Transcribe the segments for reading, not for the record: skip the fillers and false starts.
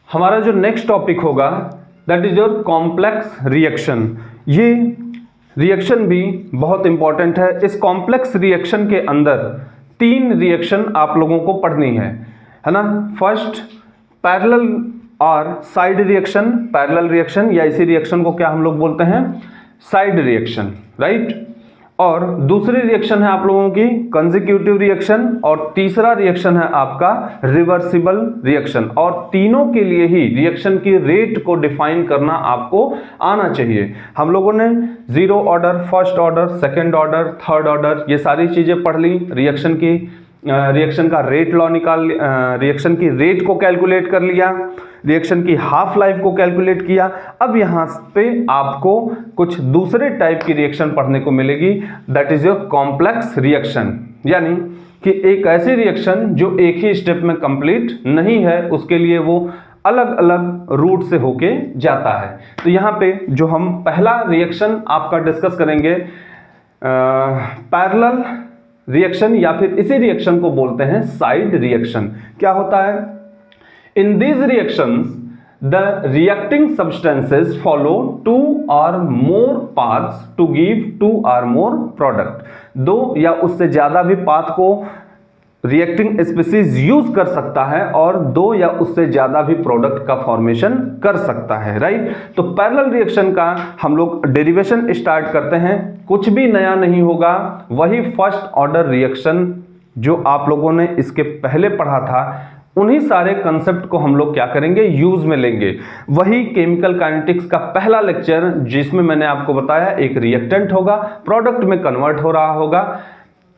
हमारा जो next topic होगा that is your complex reaction. ये रिएक्शन भी बहुत इंपॉर्टेंट है। इस कॉम्प्लेक्स रिएक्शन के अंदर 3 रिएक्शन आप लोगों को पढ़नी है ना। फर्स्ट पैरेलल और साइड रिएक्शन। पैरेलल रिएक्शन या इसी रिएक्शन को क्या हम लोग बोलते हैं, साइड रिएक्शन, राइट। और दूसरी रिएक्शन है आप लोगों की कंसेक्यूटिव रिएक्शन और तीसरा रिएक्शन है आपका रिवर्सिबल रिएक्शन। और तीनों के लिए ही रिएक्शन की रेट को डिफाइन करना आपको आना चाहिए। हम लोगों ने zero order, first order, second order, third order ये सारी चीजें पढ़ ली। रिएक्शन का रेट लॉ निकाल, रिएक्शन की रेट को कैलकुलेट कर लिया, रिएक्शन की हाफ लाइफ को कैलकुलेट किया। अब यहाँ पे आपको कुछ दूसरे टाइप की रिएक्शन पढ़ने को मिलेगी, that is your complex reaction. यानी कि एक ऐसी रिएक्शन जो एक ही स्टेप में कंप्लीट नहीं है, उसके लिए वो अलग अलग रूट से होके जाता है। तो यहाँ पे जो हम पहला रिएक्शन आपका डिस्कस करेंगे, पैरेलल रिएक्शन या फिर इसी रिएक्शन को बोलते हैं साइड रिएक्शन। क्या होता है, इन these reactions the reacting substances follow 2 or more paths to give 2 or more product। 2 या उससे ज्यादा भी पाथ को रिएक्टिंग स्पीसीज यूज कर सकता है और 2 या उससे ज्यादा भी प्रोडक्ट का फॉर्मेशन कर सकता है, राइट। तो पैरेलल रिएक्शन का हम लोग डेरिवेशन स्टार्ट करते हैं। कुछ भी नया नहीं होगा, वही फर्स्ट ऑर्डर रिएक्शन जो आप लोगों ने इसके पहले पढ़ा था, उन्हीं सारे कंसेप्ट को हम लोग क्या करेंगे, यूज में लेंगे। वही केमिकल काइनेटिक्स का पहला लेक्चर जिसमें मैंने आपको बताया एक रिएक्टेंट होगा, प्रोडक्ट में कन्वर्ट हो रहा होगा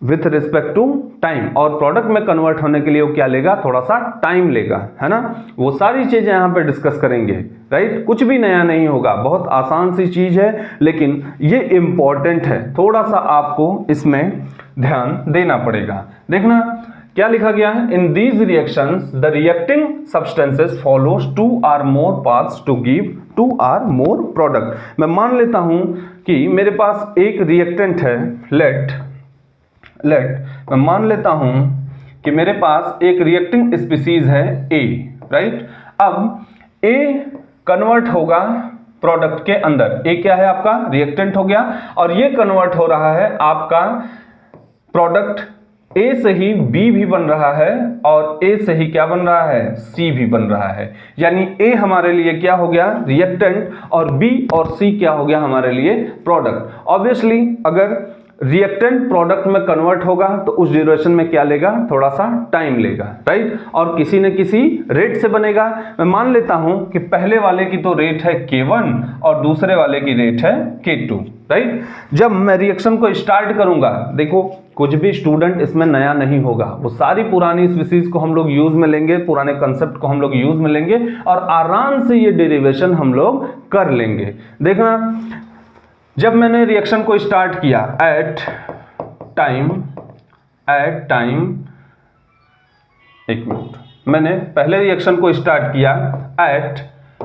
विथ रिस्पेक्ट टू टाइम, और प्रोडक्ट में कन्वर्ट होने के लिए वो क्या लेगा, थोड़ा सा टाइम लेगा, है ना। वो सारी चीजें यहाँ पे डिस्कस करेंगे, राइट। कुछ भी नया नहीं होगा, बहुत आसान सी चीज है, लेकिन ये इंपॉर्टेंट है, थोड़ा सा आपको इसमें ध्यान देना पड़ेगा। देखना क्या लिखा गया है, in these reactions the reacting substances follows 2 or more paths to give 2 or more product. मैं मान लेता हूं कि मेरे पास एक रिएक्टेंट है, मैं मान लेता हूं कि मेरे पास एक रिएक्टिंग स्पीसीज है ए, राइट। अब ए कन्वर्ट होगा प्रोडक्ट के अंदर। ए क्या है आपका, रिएक्टेंट हो गया, और ये कन्वर्ट हो रहा है आपका प्रोडक्ट ए से ही बी भी बन रहा है और ए से ही क्या बन रहा है, सी भी बन रहा है। यानी ए हमारे लिए क्या हो गया, रिएक्टेंट, और बी और सी क्या हो गया हमारे लिए, प्रोडक्ट। ऑब्वियसली अगर रिएक्टेंट प्रोडक्ट में कन्वर्ट होगा तो उस ड्यूरेशन में क्या लेगा, थोड़ा सा टाइम लेगा, राइट। और किसी न किसी रेट से बनेगा। मैं मान लेता हूं कि पहले वाले की तो रेट है K1 और दूसरे वाले की रेट है K2, राइट। जब मैं रिएक्शन को स्टार्ट करूंगा, देखो कुछ भी स्टूडेंट इसमें नया नहीं होगा, वो सारी पुरानी स्पीसीज को हम लोग यूज में लेंगे, पुराने कंसेप्ट को हम लोग यूज में लेंगे और आराम से ये डेरिवेशन हम लोग कर लेंगे। देखना, जब मैंने रिएक्शन को स्टार्ट किया एट टाइम, एक मिनट, मैंने पहले रिएक्शन को स्टार्ट किया at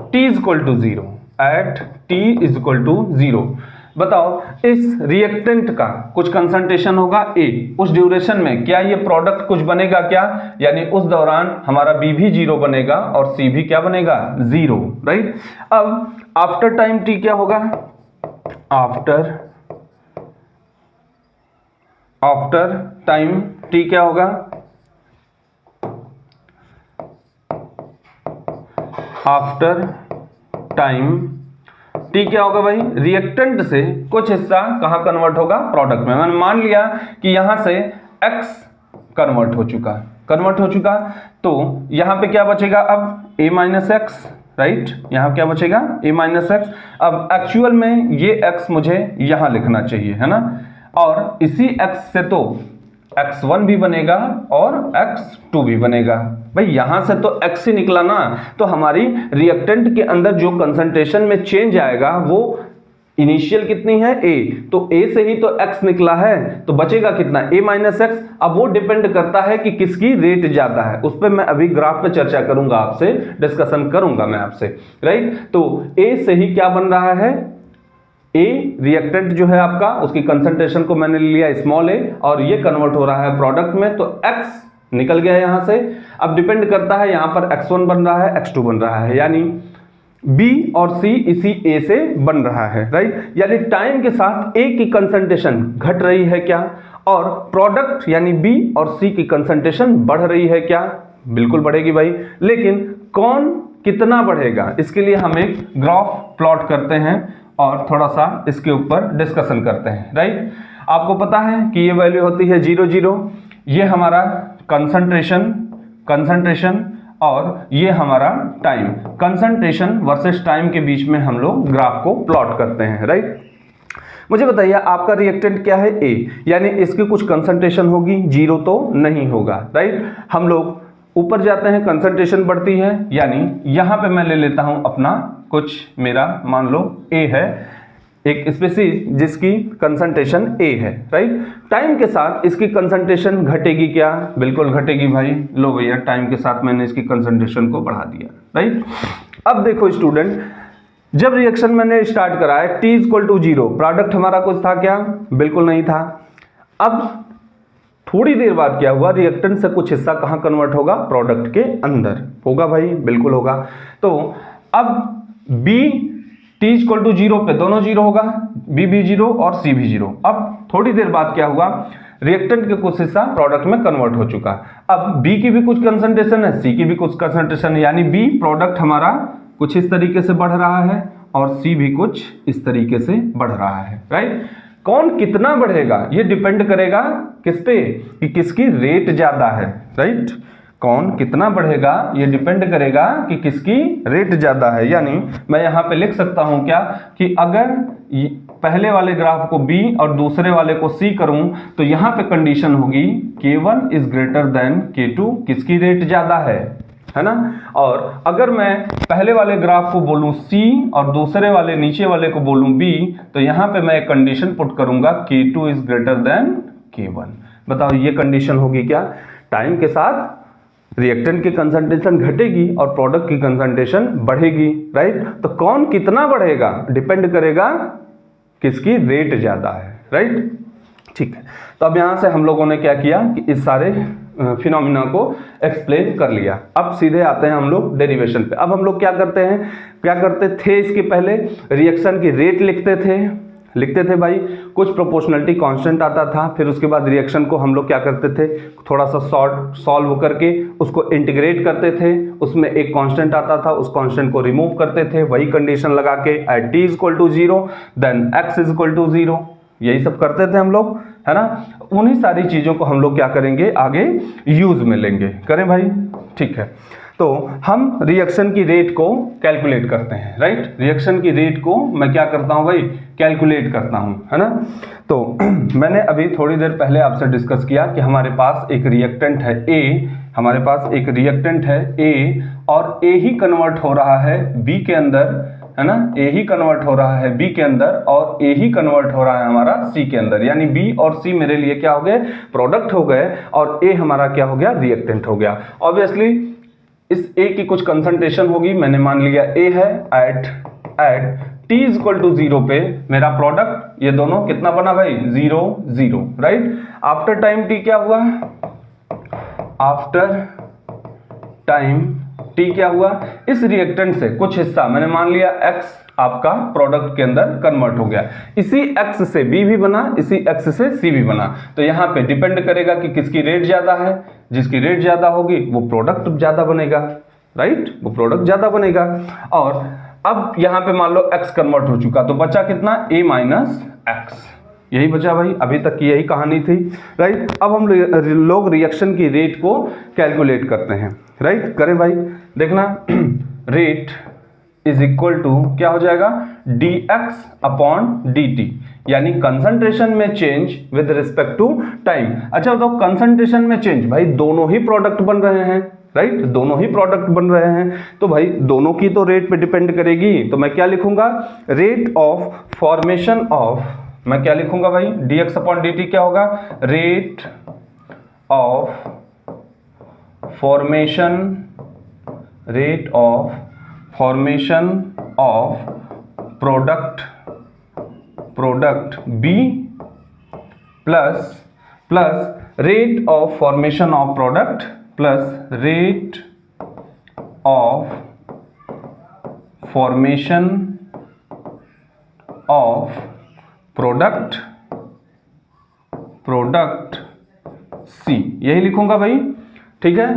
t equal to 0, at t equal to 0। बताओ इस रिएक्टेंट का कुछ कंसंट्रेशन होगा A, उस ड्यूरेशन में क्या ये प्रोडक्ट कुछ बनेगा क्या, यानी उस दौरान हमारा B भी 0 बनेगा और C भी क्या बनेगा, 0, राइट। अब आफ्टर टाइम t क्या होगा, आफ्टर टाइम t क्या होगा, आफ्टर टाइम t क्या होगा भाई, रिएक्टेंट से कुछ हिस्सा कहां कन्वर्ट होगा, प्रोडक्ट में। मैंने मान लिया कि यहां से x कन्वर्ट हो चुका, तो यहां पे क्या बचेगा अब a माइनस एक्स, राइट। यहां क्या बचेगा, a माइनस एक्स। अब एक्चुअल में ये x मुझे यहां लिखना चाहिए, है ना, और इसी x से तो x1 भी बनेगा और x2 भी बनेगा। भाई यहां से तो x ही निकला ना, तो हमारी रिएक्टेंट के अंदर जो कंसंट्रेशन में चेंज आएगा वो इनिशियल कितनी है, a, तो a से ही तो x निकला है, तो बचेगा कितना, a माइनस एक्स। अब वो डिपेंड करता है कि किसकी रेट ज्यादा है, उस पर मैं अभी ग्राफ पे चर्चा करूंगा, आपसे डिस्कशन करूंगा मैं आपसे, राइट। तो a से ही क्या बन रहा है, a रिएक्टेंट जो है आपका, उसकी कंसंट्रेशन को मैंने लिया स्मॉल a और ये कन्वर्ट हो रहा है प्रोडक्ट में, तो x निकल गया यहां से। अब डिपेंड करता है यहां पर x1 बन रहा है, x2 बन रहा है, यानी B और C इसी A से बन रहा है, राइट। यानी टाइम के साथ A की कंसंट्रेशन घट रही है क्या, और प्रोडक्ट यानी B और C की कंसंट्रेशन बढ़ रही है क्या, बिल्कुल बढ़ेगी भाई। लेकिन कौन कितना बढ़ेगा, इसके लिए हम एक ग्राफ प्लॉट करते हैं और थोड़ा सा इसके ऊपर डिस्कशन करते हैं, राइट। आपको पता है कि ये वैल्यू होती है 0 0, ये हमारा कंसंट्रेशन और ये हमारा टाइम। कंसंट्रेशन वर्सेस टाइम के बीच में हम लोग ग्राफ को प्लॉट करते हैं, राइट। मुझे बताइए आपका रिएक्टेंट क्या है, A, यानी इसकी कुछ कंसंट्रेशन होगी, 0 तो नहीं होगा, राइट। हम लोग ऊपर जाते हैं, कंसंट्रेशन बढ़ती है, यानी यहां पे मैं ले लेता हूं अपना कुछ, मेरा मान लो A है, एक स्पीशीज जिसकी कंसंट्रेशन A है, राइट। टाइम के साथ इसकी कंसंट्रेशन घटेगी क्या, बिल्कुल घटेगी भाई। लो भैया टाइम के साथ मैंने इसकी कंसंट्रेशन को बढ़ा दिया, राइट। अब देखो स्टूडेंट, जब रिएक्शन मैंने स्टार्ट करा है T = 0, प्रोडक्ट हमारा कुछ था क्या, बिल्कुल नहीं था। अब थोड़ी देर बाद क्या हुआ, रिएक्टेंट से कुछ हिस्सा कहां कन्वर्ट होगा, प्रोडक्ट के अंदर होगा भाई, बिल्कुल होगा। तो अब B T = 0 पे दोनों 0 होगा, B भी 0 और C भी 0। अब थोड़ी देर बाद क्या हुआ, रिएक्टेंट के कुछ हिस्सा प्रोडक्ट में कन्वर्ट हो चुका। अब B की भी कुछ कंसंट्रेशन है, C की भी कुछ कंसंट्रेशन है, यानी B प्रोडक्ट हमारा कुछ इस तरीके से बढ़ रहा है और C भी कुछ इस तरीके से बढ़ रहा है, राइट। कौन कितना बढ़ेगा ये डिपेंड करेगा किस पे, कि किसकी रेट ज्यादा है, राइट। कौन कितना बढ़ेगा ये डिपेंड करेगा कि किसकी रेट ज्यादा है। यानी मैं यहां पे लिख सकता हूं क्या, कि अगर पहले वाले ग्राफ को B और दूसरे वाले को C करूं तो यहां पे कंडीशन होगी K1 = K2, किसकी रेट ज्यादा है ना। और अगर मैं पहले वाले ग्राफ को बोलूं C और दूसरे वाले नीचे वाले को बोलूं B, तो यहां पे मैं एक कंडीशन पुट करूंगा K2 = K1। बताओ ये कंडीशन होगी क्या, टाइम के साथ रिएक्टेंट की कंसंट्रेशन घटेगी और प्रोडक्ट की कंसंट्रेशन बढ़ेगी, राइट। तो कौन कितना बढ़ेगा डिपेंड करेगा किसकी रेट ज्यादा है, राइट। ठीक है, तो अब यहां से हम लोगों ने क्या किया कि इस सारे फिनोमिना को एक्सप्लेन कर लिया। अब सीधे आते हैं हम लोग डेरिवेशन पे। अब हम लोग क्या करते थे, इसके पहले रिएक्शन की रेट लिखते थे भाई, कुछ प्रोपोर्शनलिटी कांस्टेंट आता था, फिर उसके बाद रिएक्शन को हम लोग क्या करते थे, थोड़ा सा सॉल्व करके उसको इंटीग्रेट करते थे, उसमें एक कांस्टेंट आता था, उस कांस्टेंट को रिमूव करते थे, वही कंडीशन लगा के एट T = 0 देन X = 0, यही सब करते थे हम लोग, है ना। उन्हीं सारी चीजों को हम लोग क्या करेंगे आगे यूज में लेंगे, करें भाई, ठीक है। तो हम रिएक्शन की रेट को कैलकुलेट करते हैं, राइट। रिएक्शन की रेट को मैं क्या करता हूं भाई, कैलकुलेट करता हूं, है ना। तो मैंने अभी थोड़ी देर पहले आपसे डिस्कस किया कि हमारे पास एक रिएक्टेंट है A, हमारे पास एक रिएक्टेंट है A और A ही कन्वर्ट हो रहा है B के अंदर, है ना। A ही कन्वर्ट हो रहा है B के अंदर और A ही कन्वर्ट हो रहा है हमारा C के अंदर, यानी B और C मेरे लिए क्या हो गए, प्रोडक्ट हो गए और A हमारा क्या हो गया, रिएक्टेंट हो गया। ऑब्वियसली इस A की कुछ कंसंट्रेशन होगी, मैंने मान लिया A है, एट T = 0 पे मेरा प्रोडक्ट ये दोनों कितना बना भाई, 0 0, राइट। आफ्टर टाइम T क्या हुआ, आफ्टर टाइम T क्या हुआ, इस रिएक्टेंट से कुछ हिस्सा मैंने मान लिया X आपका प्रोडक्ट के अंदर कन्वर्ट हो गया, इसी X से B भी बना, इसी X से C भी बना। तो यहाँ पे डिपेंड करेगा कि किसकी रेट ज्यादा है, जिसकी रेट ज्यादा होगी वो प्रोडक्ट ज्यादा बनेगा, राइट, वो प्रोडक्ट ज्यादा बनेगा। और अब यहाँ पे मान लो X कन्वर्ट हो चुका, तो बचा कितना, A - X, यही बचा भाई, अभी तक की यही कहानी थी, राइट। अब हम लोग रिएक्शन की रेट को कैलकुलेट करते हैं, राइट, करें भाई, देखना रेट इज इक्वल टू क्या हो जाएगा, dx/dt, यानी कंसंट्रेशन में change with respect to time. अच्छा बताओ कंसंट्रेशन में चेंज, भाई दोनों ही प्रोडक्ट बन रहे हैं, राइट, दोनों ही प्रोडक्ट बन रहे हैं, तो भाई दोनों की तो रेट पे डिपेंड करेगी। तो मैं क्या लिखूंगा, रेट ऑफ फॉर्मेशन ऑफ, मैं क्या लिखूंगा भाई, dx/dt क्या होगा, rate of formation of product B plus rate of formation of product plus rate of formation of product C, यही लिखूंगा भाई, ठीक है।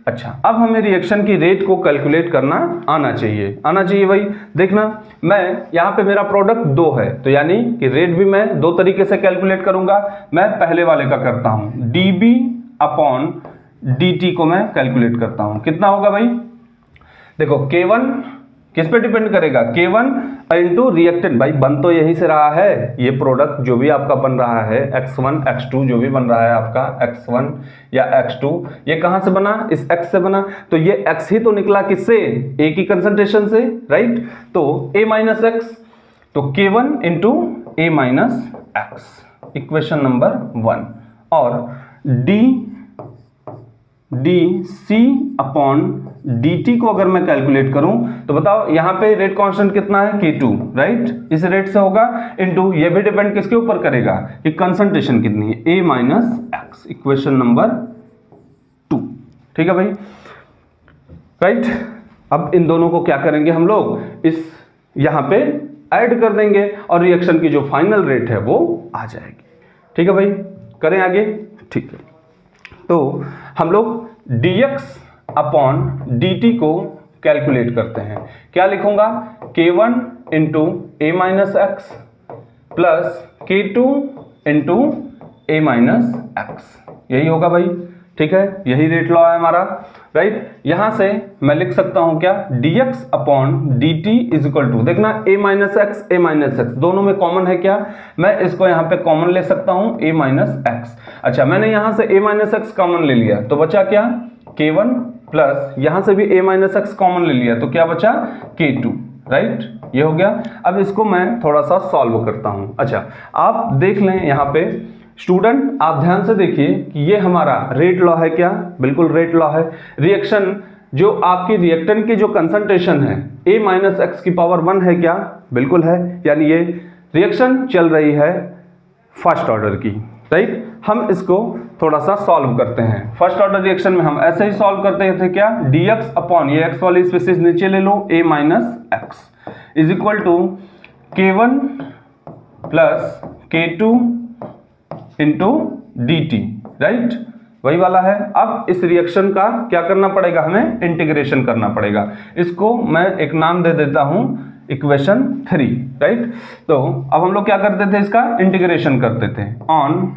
अच्छा, अब हमें रिएक्शन की रेट को कैलकुलेट करना आना चाहिए भाई। देखना, मैं यहाँ पे मेरा प्रोडक्ट 2 है, तो यानी कि रेट भी मैं 2 तरीके से कैलकुलेट करूंगा। मैं पहले वाले का करता हूं, dB अपॉन dt को मैं कैलकुलेट करता हूं। कितना होगा भाई? देखो K1 किस पे डिपेंड करेगा? K1 इंटू रिएक्टेंट, भाई बन तो यहीं से रहा है, ये प्रोडक्ट जो भी आपका बन रहा है X1 X2 जो भी बन रहा है आपका X1 या X2, ये कहां से बना? इस X से बना, तो ये X ही तो निकला किससे? A की कंसंट्रेशन से, राइट। तो A माइनस एक्स, तो K1 into A minus x, equation number 1। और dC अपॉन dt को अगर मैं कैलकुलेट करूं तो बताओ यहां पे रेट कांस्टेंट कितना है? K2, right. इस रेट से होगा इनटू, ये भी डिपेंड किसके ऊपर करेगा कि कंसंट्रेशन कितनी है, A minus x, equation number 2, ठीक है भाई, राइट। अब इन दोनों को क्या करेंगे हम लोग? इस यहां पे ऐड कर देंगे और रिएक्शन की जो फाइनल रेट है वो आ जाएगी, ठीक है भाई। करें आगे, ठीक है। तो हम लोग dx अपॉन dt को कैलकुलेट करते हैं। क्या लिखूंगा? K1 into A minus x plus K2 into A minus x, यही होगा भाई, ठीक है। यही रेट लॉ है हमारा, राइट। यहां से मैं लिख सकता हूं क्या? dx upon dt is equal to, देखना A माइनस एक्स दोनों में कॉमन है क्या? मैं इसको यहां पे कॉमन ले सकता हूं, A माइनस एक्स। अच्छा, मैंने यहां से A माइनस एक्स कॉमन ले लिया, तो बचा क्या? K1 प्लस यहां से भी A माइनस एक्स कॉमन ले लिया, तो क्या बचा? K2, right. ये हो गया। अब इसको मैं थोड़ा सा सॉल्व करता हूं। अच्छा, आप देख लें यहाँ पे स्टूडेंट, आप ध्यान से देखिए कि ये हमारा रेट लॉ है क्या? बिल्कुल रेट लॉ है। रिएक्शन जो आपकी रिएक्टेंट की जो कंसंट्रेशन है A माइनस एक्स की पावर 1 है क्या? बिल्कुल है, यानी ये रिएक्शन चल रही है फर्स्ट ऑर्डर की, राइट। हम इसको थोड़ा सा सॉल्व करते हैं। फर्स्ट ऑर्डर रिएक्शन में हम ऐसे ही सॉल्व करते थे क्या? dx अपॉन ये x वाली स्पेसिस नीचे ले लो, A minus x is equal to K1 plus K2 into dt, right, वही वाला है। अब इस रिएक्शन का क्या करना पड़ेगा? हमें इंटीग्रेशन करना पड़ेगा। इसको मैं एक नाम दे देता हूं इक्वेशन 3, राइट। तो अब हम लोग क्या करते थे? इसका इंटीग्रेशन करते थे। ऑन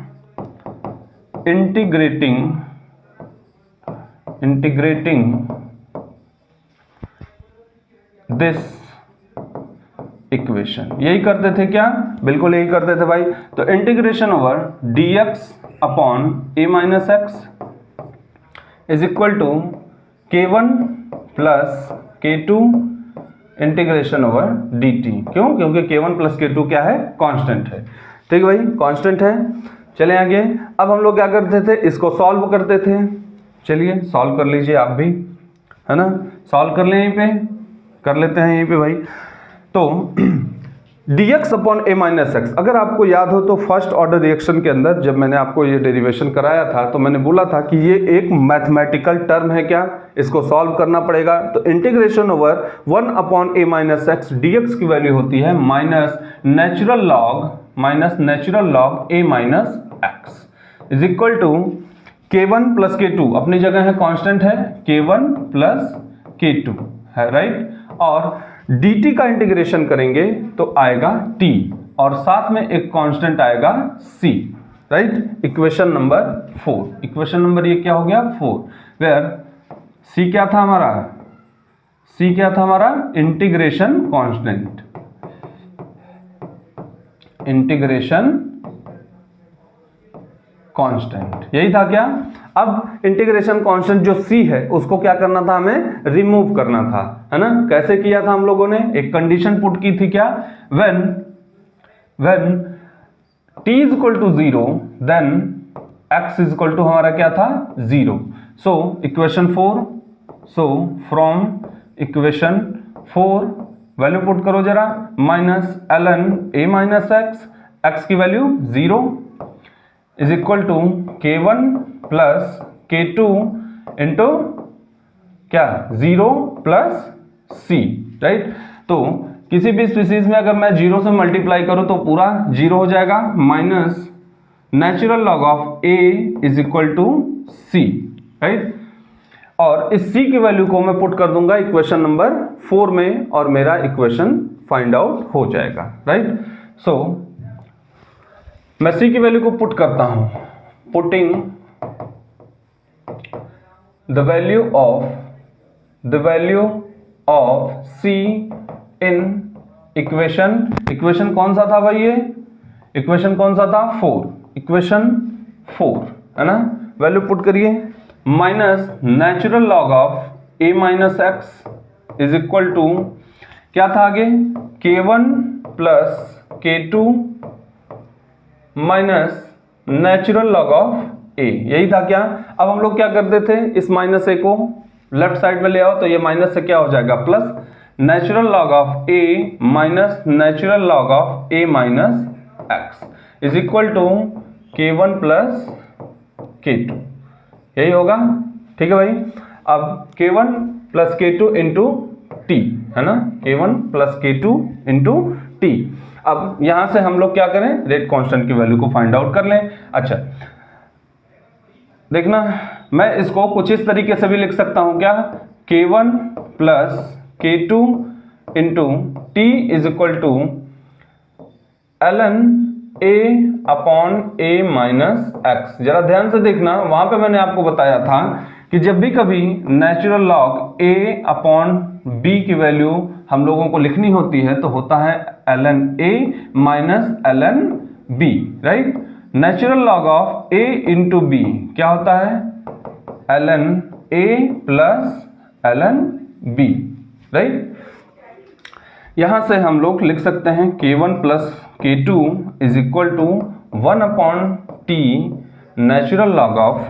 इंटीग्रेटिंग दिस इक्वेशन, यही करते थे क्या? बिल्कुल यही करते थे भाई। तो integration over dx upon A minus x is equal to K1 plus K2 integration over dt। क्यों? क्योंकि K1 प्लस K2 क्या है? कांस्टेंट है, ठीक है भाई, कांस्टेंट है। चलें आगे। अब हम लोग क्या करते थे? इसको सॉल्व करते थे। चलिए सॉल्व कर लीजिए आप भी, है ना। सॉल्व कर लें, यहीं पे कर लेते हैं, यहीं पे भाई। तो dx upon A minus x, अगर आपको याद हो तो फर्स्ट ऑर्डर रिएक्शन के अंदर जब मैंने आपको ये डेरिवेशन कराया था तो मैंने बोला था कि ये एक मैथमेटिकल टर्म है क्या? इसको सॉल्व करना पड़ेगा। तो integration over 1 upon A minus x dx की वैल्यू होती है minus natural log A minus x is equal to K1 plus K2, अपनी जगह है, कांस्टेंट है, K1 प्लस K2 है, राइट। और dt का इंटीग्रेशन करेंगे तो आएगा t और साथ में एक कांस्टेंट आएगा c, right. Equation number 4, equation number ये क्या हो गया? 4, वेयर c क्या था हमारा? c क्या था हमारा? इंटीग्रेशन कांस्टेंट, यही था क्या? अब इंटीग्रेशन कांस्टेंट जो c है उसको क्या करना था? हमें रिमूव करना था, है ना। कैसे किया था हम लोगों ने? एक कंडीशन पुट की थी क्या? When t is equal to 0 then x is equal to हमारा क्या था? 0। So equation 4, so from equation 4 value put करो जरा, minus ln A minus x, x की वैल्यू 0 is equal to K1 plus K2 into क्या 0 प्लस C, राइट। तो किसी भी स्पीसीज में अगर मैं 0 से मल्टीप्लाई करूं तो पूरा 0 हो जाएगा, minus natural log of A is equal to C, right. और इस C की वैल्यू को मैं पुट कर दूंगा इक्वेशन नंबर 4 में और मेरा इक्वेशन फाइंड आउट हो जाएगा, राइट। सो मैं C की वैल्यू को पुट करता हूं, putting the value of C in equation कौन सा था भाई, ये इक्वेशन कौन सा था 4, इक्वेशन 4 है ना। वैल्यू पुट करिए, minus natural log of A minus x is equal to क्या था आगे K1 plus K2 minus natural log of A, यही था क्या। अब हम लोग क्या करते थे, इस माइनस A को लेफ्ट साइड में ले आओ तो ये माइनस से क्या हो जाएगा plus natural log of A minus natural log of A minus x is equal to K1 plus K2, यही होगा, ठीक है भाई। अब K1 plus K2 into T, है ना, K1 plus K2 into T. अब यहां से हम लोग क्या करें, रेट कांस्टेंट की वैल्यू को फाइंड आउट कर लें। अच्छा देखना, मैं इसको कुछ इस तरीके से भी लिख सकता हूं क्या, K1 plus K2 into T is equal to ln A upon A minus x. जरा ध्यान से देखना, वहां पे मैंने आपको बताया था कि जब भी कभी natural log A upon B की वैल्यू हम लोगों को लिखनी होती है तो होता है ln A minus ln B, right. Natural log of A into B क्या होता है ln A plus ln B, right. यहां से हम लोग लिख सकते हैं K1 plus K2 is equal to 1 upon T natural log of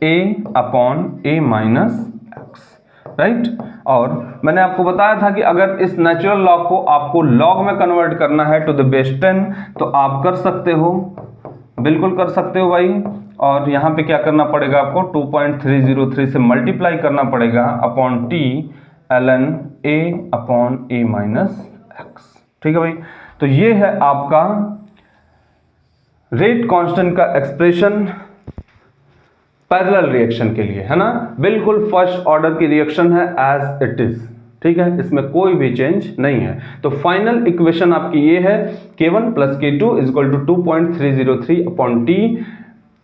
A upon A minus x, right. और मैंने आपको बताया था कि अगर इस नेचुरल लॉग को आपको लॉग में कन्वर्ट करना है टू द बेस 10 तो आप कर सकते हो, बिल्कुल कर सकते हो भाई। और यहाँ पे क्या करना पड़ेगा आपको 2.303 से मल्टीप्लाई करना पड़ेगा upon T ln A upon A minus x, ठीक है भाई। तो ये है आपका रेट कांस्टेंट का एक्सप्रेशन पैरेलल रिएक्शन के लिए, है ना। बिल्कुल फर्स्ट ऑर्डर की रिएक्शन है एज इट इज, ठीक है, इसमें कोई भी चेंज नहीं है। तो फाइनल इक्वेशन आपकी ये है K1 plus K2 is equal to 2.303 upon T,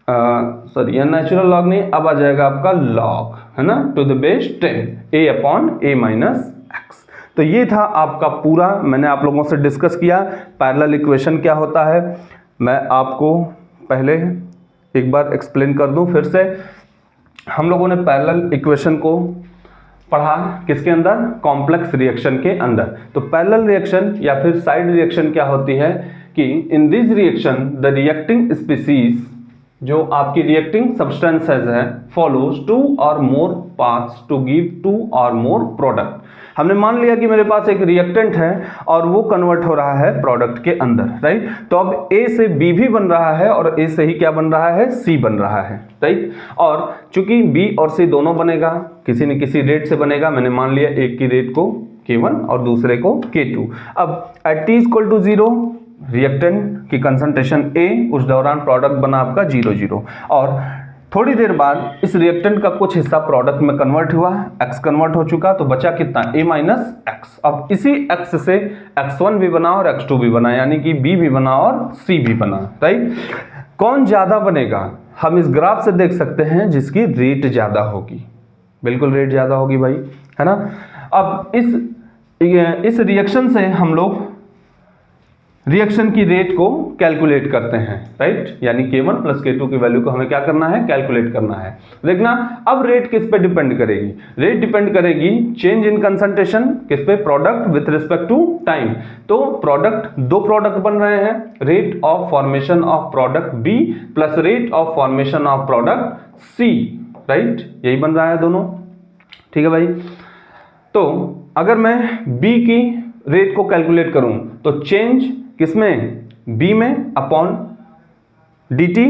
sorry यह नेचुरल लॉग नहीं, अब आ जाएगा आपका लॉग, है ना, to the base 10 A upon A minus x. तो ये था आपका पूरा, मैंने आप लोगों से डिस्कस किया पैरेलल इक्वेशन क्या होता है। मैं आपको पहले एक बार एक्सप्लेन कर दूं फिर से। हम लोगों ने पैरेलल इक्वेशन को पढ़ा किसके अंदर, कॉम्प्लेक्स रिएक्शन के अंदर। तो पैरेलल रिएक्शन या फिर साइड रिएक्शन क्या होती है कि in this reaction the reacting species, जो आपकी रिएक्टिंग सब्सटेंसेज है, फॉलोज 2 और मोर पाथ्स टू गिव 2 और मोर प्रोडक्ट। हमने मान लिया कि मेरे पास एक रिएक्टेंट है और वो कन्वर्ट हो रहा है प्रोडक्ट के अंदर, राइट। तो अब A से B भी बन रहा है और A से ही क्या बन रहा है, C बन रहा है, राइट। और चूंकि B और C दोनों बनेगा, किसी न किसी रेट से बनेगा, मैंने मान लिया एक की रेट को K1 और दूसरे को K2। अब at T equal to 0 reactant की कंसंट्रेशन A, उस दौरान प्रोडक्ट बना आपका 0,0 और थोड़ी देर बाद इस रिएक्टेंट का कुछ हिस्सा प्रोडक्ट में कन्वर्ट हुआ, X कन्वर्ट हो चुका, तो बचा कितना A माइनस एक्स। अब इसी X से X1 भी बना और X2 भी बना, यानी कि B भी बना और C भी बना, राइट। कौन ज्यादा बनेगा हम इस ग्राफ से देख सकते हैं, जिसकी रेट ज्यादा होगी, बिल्कुल रेट ज्यादा होगी भाई, है ना। अब इस रिएक्शन से हम लोग रिएक्शन की रेट को कैलकुलेट करते हैं, राइट। यानी K1 प्लस K2 की वैल्यू को हमें क्या करना है, कैलकुलेट करना है। देखना अब रेट किस पे डिपेंड करेगी, रेट डिपेंड करेगी चेंज इन कंसंट्रेशन, किस पे, product with respect to time. तो प्रोडक्ट, दो प्रोडक्ट बन रहे हैं, rate of formation of product B plus rate of formation of product C, right, यही बन रहा है दोनों, ठीक है भाई। तो अगर मैं B की रेट को कैलकुलेट करूं तो चेंज किसमें, B में upon dt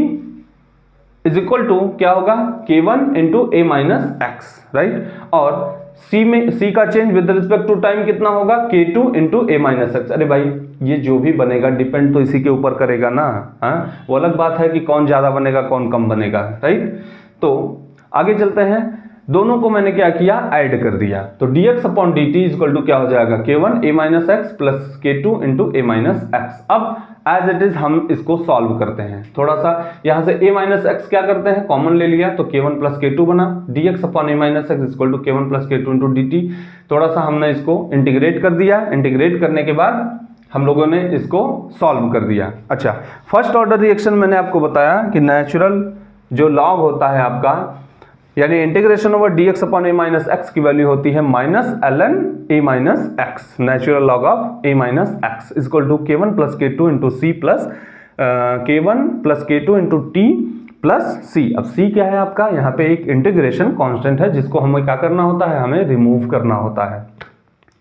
is equal to क्या होगा, k1 इंटू ए माइनस एक्स, राइट। और c का change with respect to time कितना होगा, k2 इंटू ए माइनस एक्स। अरे भाई ये जो भी बनेगा डिपेंड तो इसी के ऊपर करेगा ना, हाँ। वो अलग बात है कि कौन ज्यादा बनेगा कौन कम बनेगा, राइट। तो आगे चलते हैं, दोनों को मैंने क्या किया, ऐड कर दिया। तो dx upon dt equal to क्या हो जाएगा, k1 a minus x plus k2 into A minus x. अब एज इट इज हम इसको सॉल्व करते हैं। थोड़ा सा यहां से a माइनस एक्स क्या करते हैं, कॉमन ले लिया तो k1 प्लस k2 बना। dx upon A minus x equal to k1 plus k2 into dt। थोड़ा सा हमने इसको इंटीग्रेट कर दिया, इंटीग्रेट करने के बाद हम लोगों ने इसको सॉल्व कर दिया। अच्छा, फर्स्ट ऑर्डर रिएक्शन मैंने आपको बताया कि नेचुरल जो लॉग होता है आपका, यानी integration over dx upon A minus X की वैल्यू होती है minus ln A minus X, natural log of A minus x equal to k1 plus k2 into C plus k1 plus k2 into T plus C. अब C क्या है आपका, यहाँ पे एक इंटीग्रेशन कांस्टेंट है जिसको हमें क्या करना होता है, हमें रिमूव करना होता है।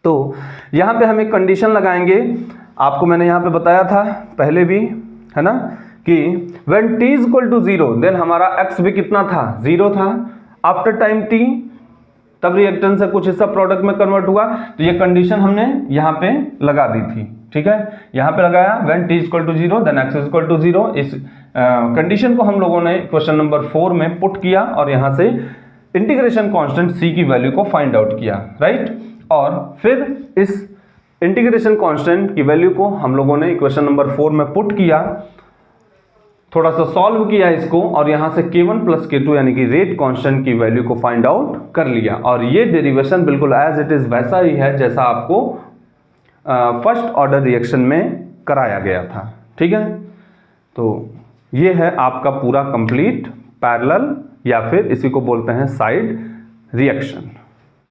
तो यहाँ पे हम एक कंडीशन लगाएंगे, आपको मैंने यहाँ पे बताया था पहले भी, है ना, कि when t is equal to 0 then हमारा x भी कितना था, 0 था। आफ्टर टाइम t तब रिएक्टेंस से कुछ हिस्सा प्रोडक्ट में कन्वर्ट हुआ। तो ये कंडीशन हमने यहाँ पे लगा दी थी, ठीक है। यहाँ पे लगाया when t is equal to 0 then x is equal to 0। इस कंडीशन को हम लोगों ने क्वेश्चन नंबर 4 में पुट किया और यहाँ से इंटीग्रेशन कांस्टेंट c की वैल्यू को फाइंड आउट किया, राइट। और फिर इस इंटीग्रेशन कांस्टेंट की वैल्यू को हम लोगों ने इक्वेशन नंबर 4 में पुट किया, थोड़ा सा सॉल्व किया इसको और यहां से k1 प्लस k2 यानी कि रेट कांस्टेंट की वैल्यू को फाइंड आउट कर लिया। और ये डेरिवेशन बिल्कुल एज इट इज वैसा ही है जैसा आपको फर्स्ट ऑर्डर रिएक्शन में कराया गया था, ठीक है। तो ये है आपका पूरा कंप्लीट पैरेलल या फिर इसी को बोलते हैं साइड रिएक्शन।